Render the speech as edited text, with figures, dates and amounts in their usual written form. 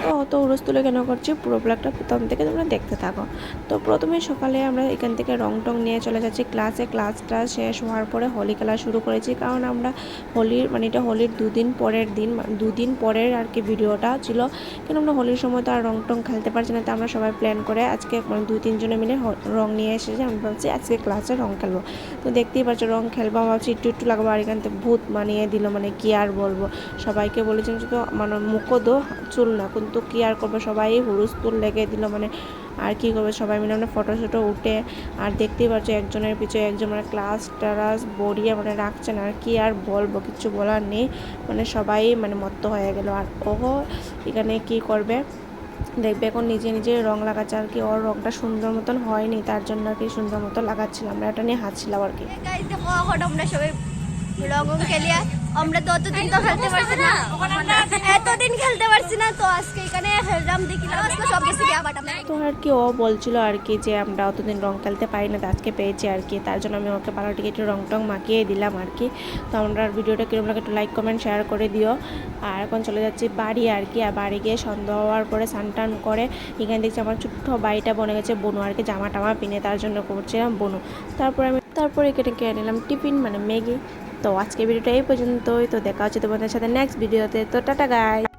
তো অত হুলস্থুলে কেন করছি পুরো ব্লগটা প্রথম থেকে তোমরা দেখতে থাকো। তো প্রথমে সকালে আমরা এখান থেকে রং টং নিয়ে চলে যাচ্ছি ক্লাসে। ক্লাসটা শেষ হওয়ার পরে হোলি খেলা শুরু করেছি, কারণ আমরা হোলির মানে এটা হোলির দুদিন পরের আর কি ভিডিওটা ছিল। কেন আমরা হোলির সময় তো আর রং টং খেলতে পারছি না, তো আমরা সবাই প্ল্যান করে আজকে মানে 2-3 জনে মিলে রং নিয়ে এসেছি। আমি ভাবছি আজকে ক্লাসে রং খেলবো। তো দেখতেই পাচ্ছ রং খেলবো, ভাবছি একটু লাগাবো, আর এখান থেকে ভূত মানিয়ে দিল, মানে কি আর বলবো। সবাইকে বলেছেন শুধু মানে মুখও দো চুল না, কিন্তু কি আর করবো, সবাই হুলস্থুল লেগে দিল মানে। আর কি করবে, সবাই মিলে মানে ফটো উঠে, আর দেখতেই পাচ্ছ একজনের পিছনে একজন মানে ক্লাস টারাস বড়িয়ে মানে রাখছেন। আর কি আর বলবো, কিছু বলার নেই, মানে সবাই মানে মত্ত হয়ে গেল। আর ও এখানে কি করবে দেখবে, এখন নিজে নিজে রং লাগাচ্ছে আর কি। ওর রংটা সুন্দর মতন হয়নি, তার জন্য আর কি সুন্দর মতো লাগাচ্ছিলাম, আমরা এটা নিয়ে হাসছিলাম আর কি। আমরা সবাই রং খেলিয়া, আমরা তো অতদিন তো খেলতে পারছি না, এতদিন খেলতে পারছি না, তো আজকে এখানে খেললাম, দেখিলাম আজকে সব কিছু গিয়া বাটাম। তো আর কি ও বলছিল আর কি যে আমরা অতদিন রং খেলতে পারি না, আজকে পেয়েছি আর কি, তার জন্য আমি ওকে ভালো থেকে একটু রং টং মাখিয়ে দিলাম আর কি। তো আমরা ভিডিওটা কিরকম লাগে একটু লাইক কমেন্ট শেয়ার করে দিও। আর এখন চলে যাচ্ছি বাড়ি আর কি। আর বাড়ি গিয়ে সন্ধ্যা হওয়ার পরে স্নান টান করে এখানে দেখছি আমার ছোট্ট বাড়িটা বনে গেছে বনু আর কি, জামা টামা পিনে তার জন্য করছিলাম বনু। তারপরে এখানে কিনে নিলাম টিফিন মানে ম্যাগি। তো আজকে ভিডিওটা এই পর্যন্তই। তো দেখা হচ্ছে তোমাদের সাথে নেক্সট ভিডিওতে। তো টাটা গাইস।